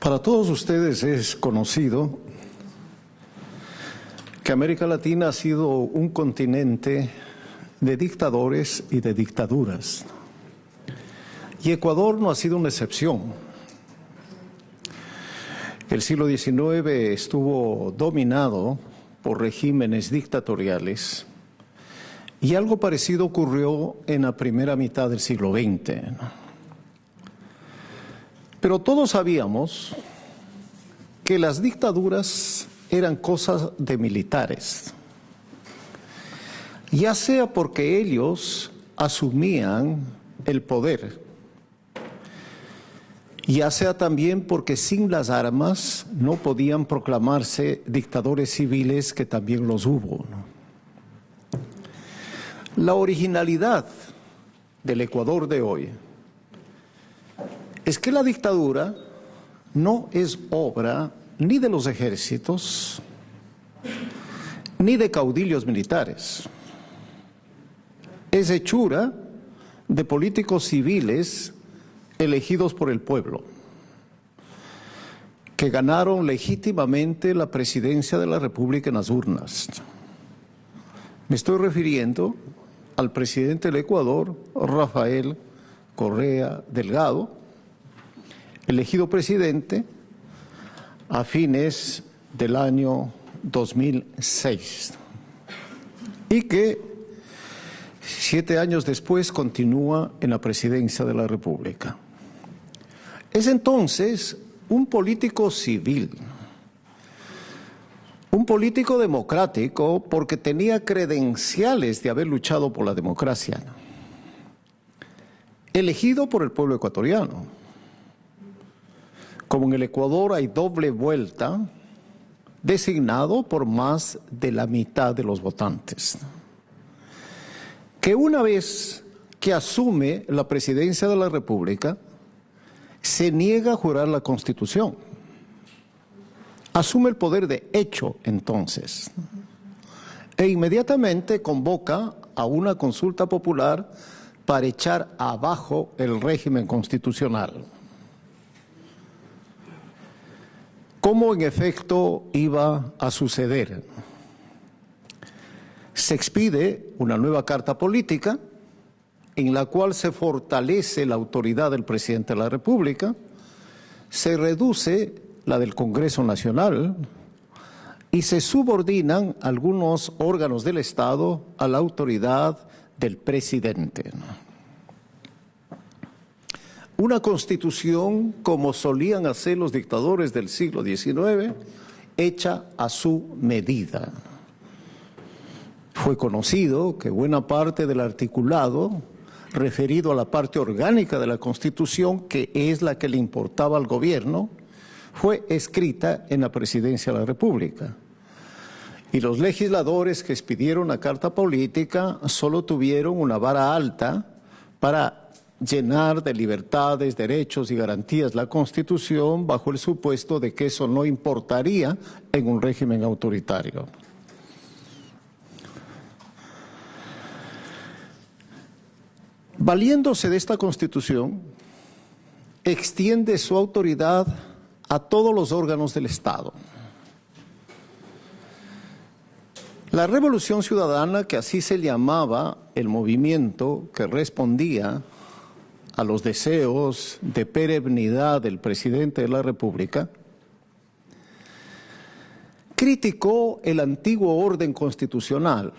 Para todos ustedes es conocido que América Latina ha sido un continente de dictadores y de dictaduras. Y Ecuador no ha sido una excepción. El siglo XIX estuvo dominado por regímenes dictatoriales y algo parecido ocurrió en la primera mitad del siglo XX. Pero todos sabíamos que las dictaduras eran cosas de militares, ya sea porque ellos asumían el poder, ya sea también porque sin las armas no podían proclamarse dictadores civiles, que también los hubo, ¿no? La originalidad del Ecuador de hoy es que la dictadura no es obra ni de los ejércitos ni de caudillos militares. Es hechura de políticos civiles elegidos por el pueblo, que ganaron legítimamente la presidencia de la República en las urnas. Me estoy refiriendo al presidente del Ecuador, Rafael Correa Delgado, elegido presidente a fines del año 2006 y que 7 años después continúa en la presidencia de la República. Es entonces un político civil, un político democrático porque tenía credenciales de haber luchado por la democracia, elegido por el pueblo ecuatoriano. Como en el Ecuador hay doble vuelta, designado por más de la mitad de los votantes, que una vez que asume la presidencia de la República, se niega a jurar la Constitución. Asume el poder de hecho, entonces, e inmediatamente convoca a una consulta popular para echar abajo el régimen constitucional. ¿Cómo en efecto iba a suceder? Se expide una nueva carta política en la cual se fortalece la autoridad del presidente de la República, se reduce la del Congreso Nacional y se subordinan algunos órganos del Estado a la autoridad del presidente. Una constitución, como solían hacer los dictadores del siglo XIX, hecha a su medida. Fue conocido que buena parte del articulado referido a la parte orgánica de la Constitución, que es la que le importaba al gobierno, fue escrita en la Presidencia de la República. Y los legisladores que expidieron la Carta Política solo tuvieron una vara alta para llenar de libertades, derechos y garantías la Constitución, bajo el supuesto de que eso no importaría en un régimen autoritario. Valiéndose de esta Constitución, extiende su autoridad a todos los órganos del Estado. La Revolución Ciudadana, que así se llamaba el movimiento que respondía a los deseos de perennidad del presidente de la República, criticó el antiguo orden constitucional,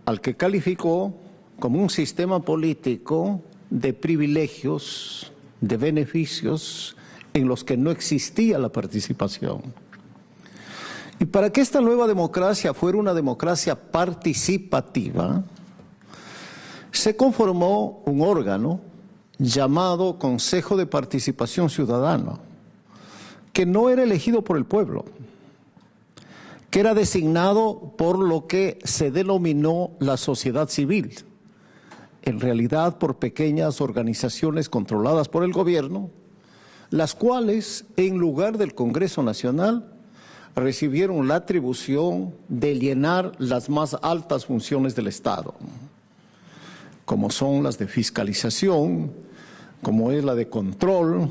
al que calificó como un sistema político de privilegios, de beneficios, en los que no existía la participación. Y para que esta nueva democracia fuera una democracia participativa, se conformó un órgano llamado Consejo de Participación Ciudadana, que no era elegido por el pueblo, que era designado por lo que se denominó la sociedad civil, en realidad por pequeñas organizaciones controladas por el gobierno, las cuales, en lugar del Congreso Nacional, recibieron la atribución de llenar las más altas funciones del Estado, como son las de fiscalización, como es la de control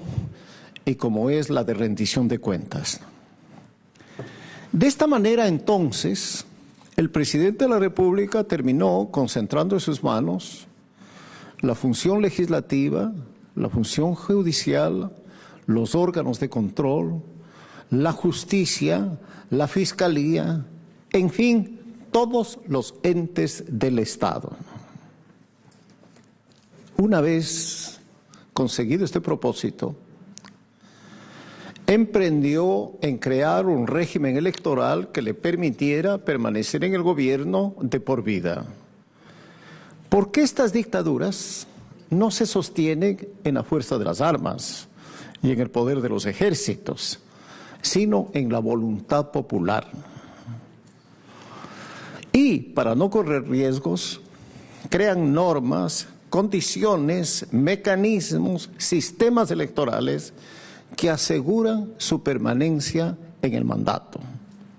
y como es la de rendición de cuentas. De esta manera, entonces, el presidente de la República terminó concentrando en sus manos la función legislativa, la función judicial, los órganos de control, la justicia, la fiscalía, en fin, todos los entes del Estado. Una vez conseguido este propósito, emprendió en crear un régimen electoral que le permitiera permanecer en el gobierno de por vida. Porque estas dictaduras no se sostienen en la fuerza de las armas y en el poder de los ejércitos, sino en la voluntad popular. Y para no correr riesgos, crean normas, condiciones, mecanismos, sistemas electorales que aseguran su permanencia en el mandato.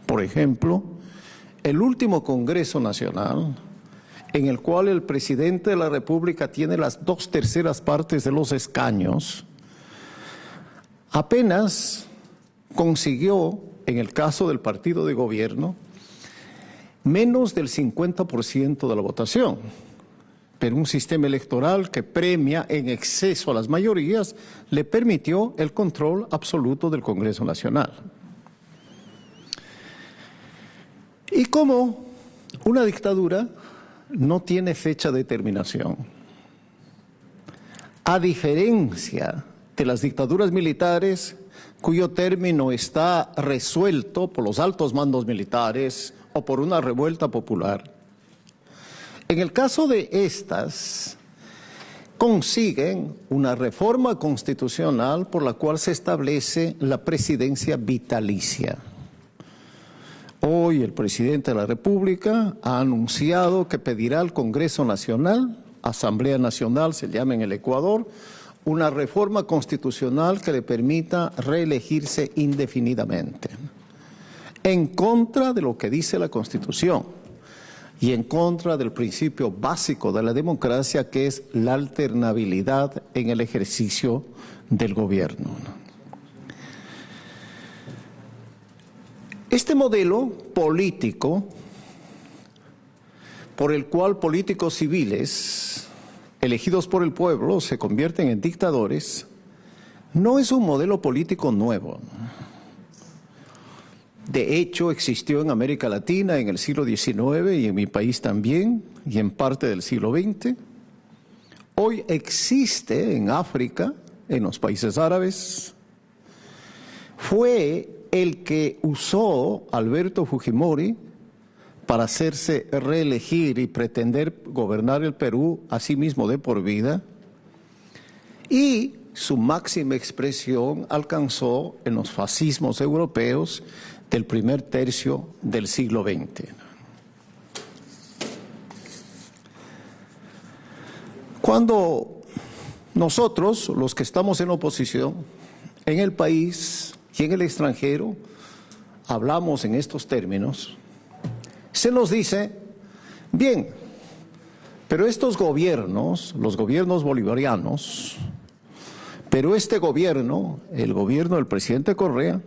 Por ejemplo, el último Congreso Nacional, en el cual el presidente de la República tiene las 2/3 partes de los escaños, apenas consiguió, en el caso del partido de gobierno, menos del 50% de la votación. Pero un sistema electoral que premia en exceso a las mayorías le permitió el control absoluto del Congreso Nacional. Y como una dictadura no tiene fecha de terminación, a diferencia de las dictaduras militares, cuyo término está resuelto por los altos mandos militares o por una revuelta popular, en el caso de estas, consiguen una reforma constitucional por la cual se establece la presidencia vitalicia. Hoy el presidente de la República ha anunciado que pedirá al Congreso Nacional, Asamblea Nacional se llama en el Ecuador, una reforma constitucional que le permita reelegirse indefinidamente, en contra de lo que dice la Constitución y en contra del principio básico de la democracia, que es la alternabilidad en el ejercicio del gobierno. Este modelo político, por el cual políticos civiles elegidos por el pueblo se convierten en dictadores, no es un modelo político nuevo. De hecho, existió en América Latina en el siglo XIX y en mi país también, y en parte del siglo XX. Hoy existe en África, en los países árabes. Fue el que usó Alberto Fujimori para hacerse reelegir y pretender gobernar el Perú a sí mismo de por vida. Y su máxima expresión alcanzó en los fascismos europeos del primer tercio del siglo XX. Cuando nosotros, los que estamos en oposición, en el país y en el extranjero, hablamos en estos términos, se nos dice, bien, pero estos gobiernos, los gobiernos bolivarianos, pero este gobierno, el gobierno del presidente Correa,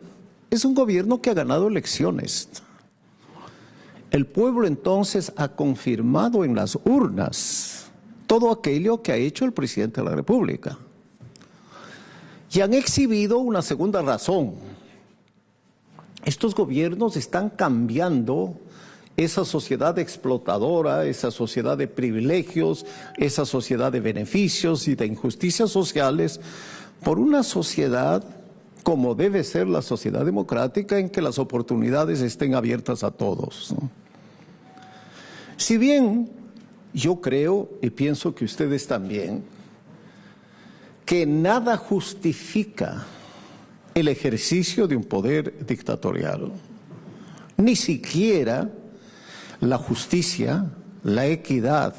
es un gobierno que ha ganado elecciones. El pueblo entonces ha confirmado en las urnas todo aquello que ha hecho el presidente de la República. Y han exhibido una segunda razón. Estos gobiernos están cambiando esa sociedad explotadora, esa sociedad de privilegios, esa sociedad de beneficios y de injusticias sociales, por una sociedad como debe ser la sociedad democrática, en que las oportunidades estén abiertas a todos, ¿no? Si bien yo creo, y pienso que ustedes también, que nada justifica el ejercicio de un poder dictatorial, ni siquiera la justicia, la equidad,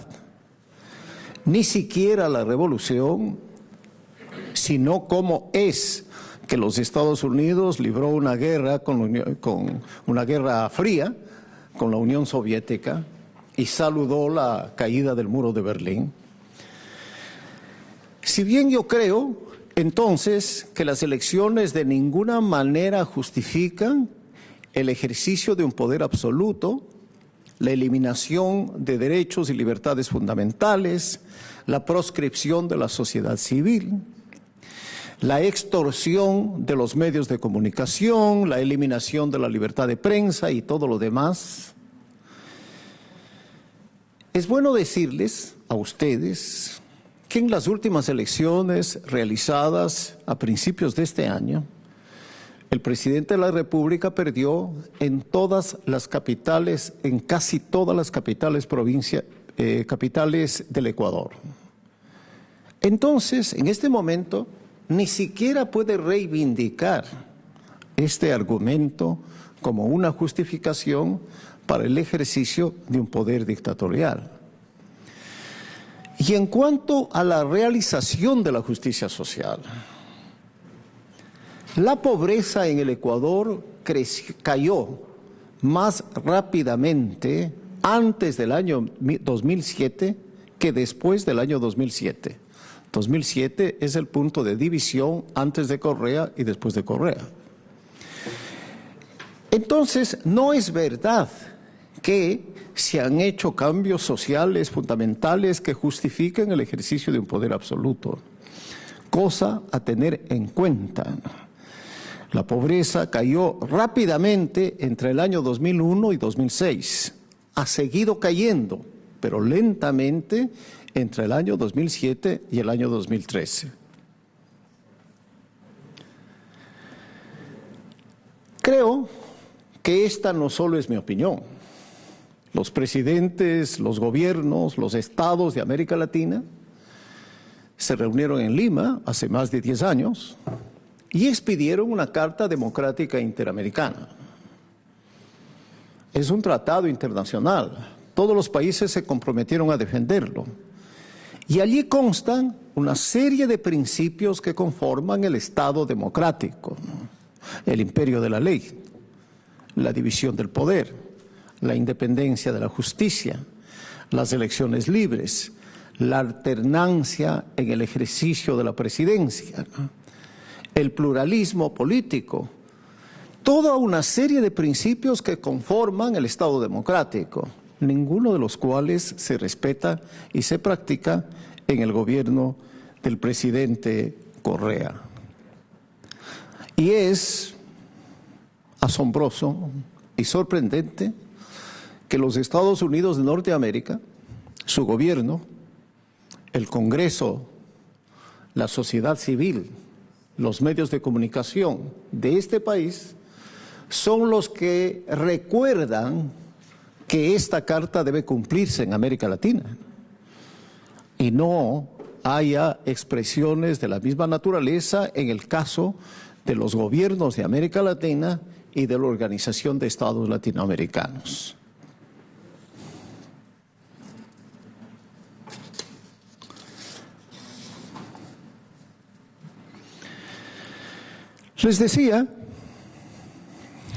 ni siquiera la revolución, sino como es que los Estados Unidos libró una guerra con una guerra fría con la Unión Soviética y saludó la caída del muro de Berlín. Si bien yo creo entonces que las elecciones de ninguna manera justifican el ejercicio de un poder absoluto, la eliminación de derechos y libertades fundamentales, la proscripción de la sociedad civil, la extorsión de los medios de comunicación, la eliminación de la libertad de prensa y todo lo demás. Es bueno decirles a ustedes que en las últimas elecciones realizadas a principios de este año, el presidente de la República perdió en todas las capitales, en casi todas las capitales capitales del Ecuador. Entonces, en este momento, ni siquiera puede reivindicar este argumento como una justificación para el ejercicio de un poder dictatorial. Y en cuanto a la realización de la justicia social, la pobreza en el Ecuador cayó más rápidamente antes del año 2007 que después del año 2007. 2007 es el punto de división antes de Correa y después de Correa. Entonces, no es verdad que se han hecho cambios sociales fundamentales que justifiquen el ejercicio de un poder absoluto. Cosa a tener en cuenta. La pobreza cayó rápidamente entre el año 2001 y 2006. Ha seguido cayendo, pero lentamente entre el año 2007 y el año 2013. Creo que esta no solo es mi opinión. Los presidentes, los gobiernos, los estados de América Latina se reunieron en Lima hace más de 10 años y expidieron una Carta Democrática Interamericana. Es un tratado internacional. Todos los países se comprometieron a defenderlo. Y allí constan una serie de principios que conforman el Estado democrático, el imperio de la ley, la división del poder, la independencia de la justicia, las elecciones libres, la alternancia en el ejercicio de la presidencia, el pluralismo político, toda una serie de principios que conforman el Estado democrático, ninguno de los cuales se respeta y se practica en el gobierno del presidente Correa. Y es asombroso y sorprendente que los Estados Unidos de Norteamérica, su gobierno, el Congreso, la sociedad civil, los medios de comunicación de este país, son los que recuerdan que esta carta debe cumplirse en América Latina y no haya expresiones de la misma naturaleza en el caso de los gobiernos de América Latina y de la Organización de Estados Latinoamericanos. Les decía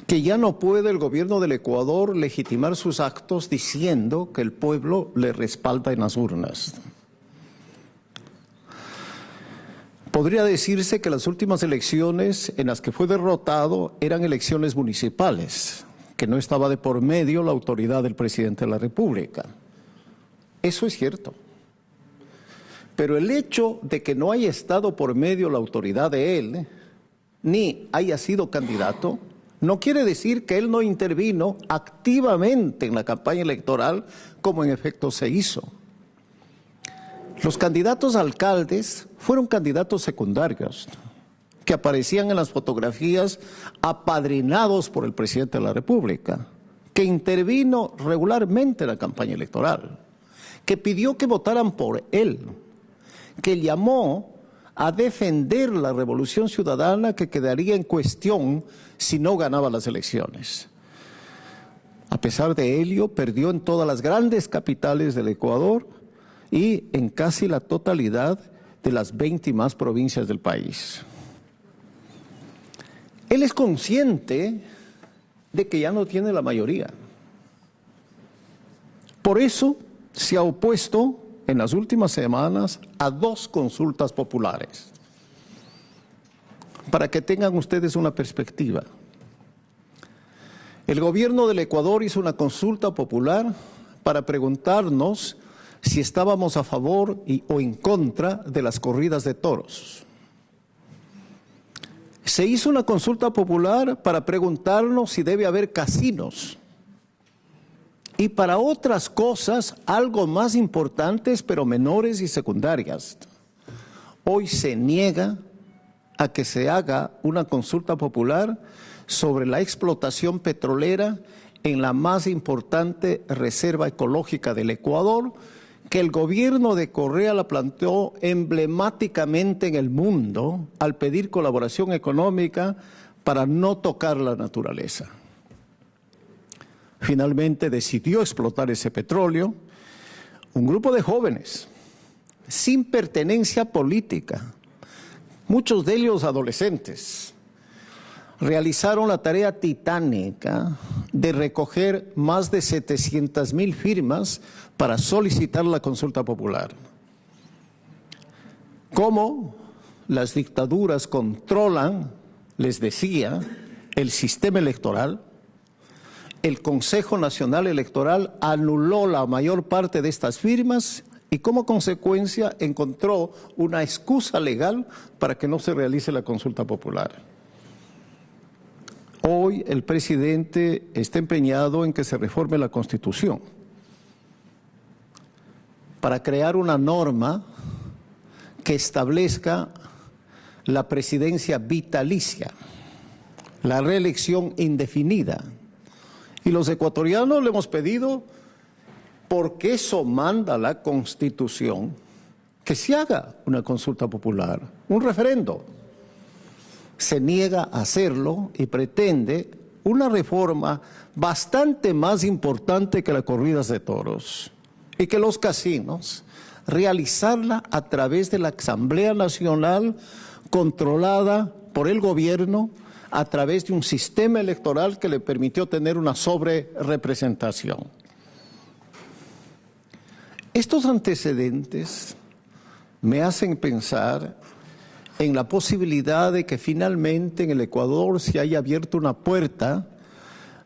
que ya no puede el gobierno del Ecuador legitimar sus actos diciendo que el pueblo le respalda en las urnas. Podría decirse que las últimas elecciones en las que fue derrotado eran elecciones municipales, que no estaba de por medio la autoridad del presidente de la República. Eso es cierto. Pero el hecho de que no haya estado por medio la autoridad de él, ni haya sido candidato, no quiere decir que él no intervino activamente en la campaña electoral, como en efecto se hizo. Los candidatos a alcaldes fueron candidatos secundarios, que aparecían en las fotografías apadrinados por el presidente de la República, que intervino regularmente en la campaña electoral, que pidió que votaran por él, que llamó a defender la revolución ciudadana que quedaría en cuestión si no ganaba las elecciones. A pesar de ello, perdió en todas las grandes capitales del Ecuador y en casi la totalidad de las 20 más provincias del país. Él es consciente de que ya no tiene la mayoría. Por eso se ha opuesto en las últimas semanas a 2 consultas populares. para que tengan ustedes una perspectiva. El gobierno del Ecuador hizo una consulta popular para preguntarnos si estábamos a favor o en contra de las corridas de toros. Se hizo una consulta popular para preguntarnos si debe haber casinos y para otras cosas algo más importantes pero menores y secundarias. Hoy se niega a que se haga una consulta popular sobre la explotación petrolera en la más importante reserva ecológica del Ecuador, que el gobierno de Correa la planteó emblemáticamente en el mundo al pedir colaboración económica para no tocar la naturaleza. Finalmente decidió explotar ese petróleo un grupo de jóvenes sin pertenencia política, muchos de ellos adolescentes, realizaron la tarea titánica de recoger más de 700,000 firmas para solicitar la consulta popular. ¿Cómo las dictaduras controlan, les decía, el sistema electoral? El Consejo Nacional Electoral anuló la mayor parte de estas firmas y como consecuencia encontró una excusa legal para que no se realice la consulta popular. Hoy el presidente está empeñado en que se reforme la Constitución para crear una norma que establezca la presidencia vitalicia, la reelección indefinida. Y los ecuatorianos le hemos pedido, porque eso manda la Constitución, que se haga una consulta popular, un referendo. Se niega a hacerlo y pretende una reforma bastante más importante que las corridas de toros y que los casinos, realizarla a través de la Asamblea Nacional controlada por el gobierno a través de un sistema electoral que le permitió tener una sobrerepresentación. Estos antecedentes me hacen pensar en la posibilidad de que finalmente en el Ecuador se haya abierto una puerta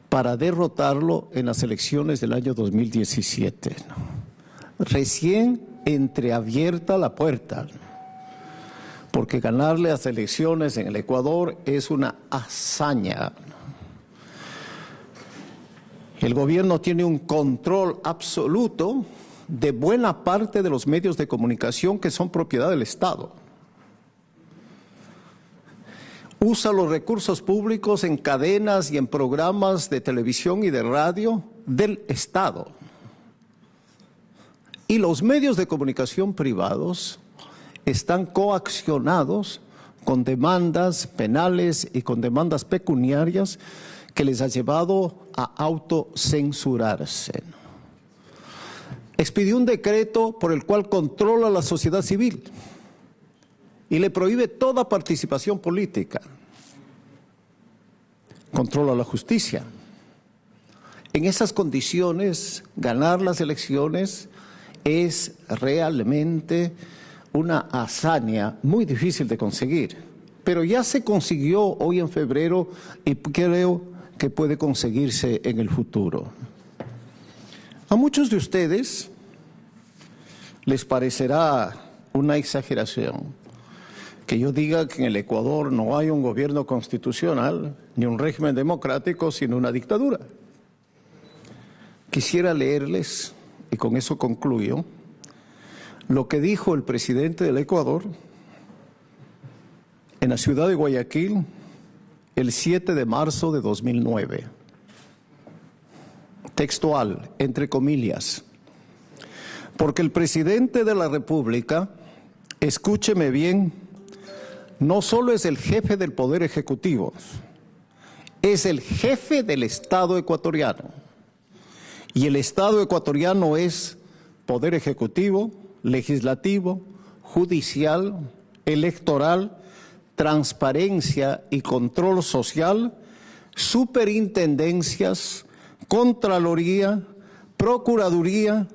para derrotarlo en las elecciones del año 2017. Recién entreabierta la puerta, porque ganarle las elecciones en el Ecuador es una hazaña. El gobierno tiene un control absoluto de buena parte de los medios de comunicación que son propiedad del Estado. Usa los recursos públicos en cadenas y en programas de televisión y de radio del Estado. Y los medios de comunicación privados están coaccionados con demandas penales y con demandas pecuniarias que les ha llevado a autocensurarse. Expidió un decreto por el cual controla la sociedad civil y le prohíbe toda participación política. Controla la justicia. En esas condiciones, ganar las elecciones es realmente una hazaña muy difícil de conseguir. Pero ya se consiguió hoy en febrero y creo que puede conseguirse en el futuro. A muchos de ustedes les parecerá una exageración que yo diga que en el Ecuador no hay un gobierno constitucional ni un régimen democrático, sino una dictadura. Quisiera leerles, y con eso concluyo, lo que dijo el presidente del Ecuador en la ciudad de Guayaquil el 7 de marzo de 2009. Textual, entre comillas. Porque el presidente de la República, escúcheme bien, no solo es el jefe del Poder Ejecutivo, es el jefe del Estado ecuatoriano. Y el Estado ecuatoriano es Poder Ejecutivo, Legislativo, Judicial, Electoral, Transparencia y Control Social, Superintendencias, Contraloría, Procuraduría,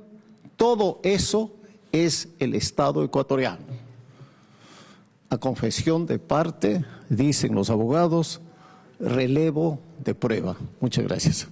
todo eso es el Estado ecuatoriano. a confesión de parte, dicen los abogados, relevo de prueba. Muchas gracias.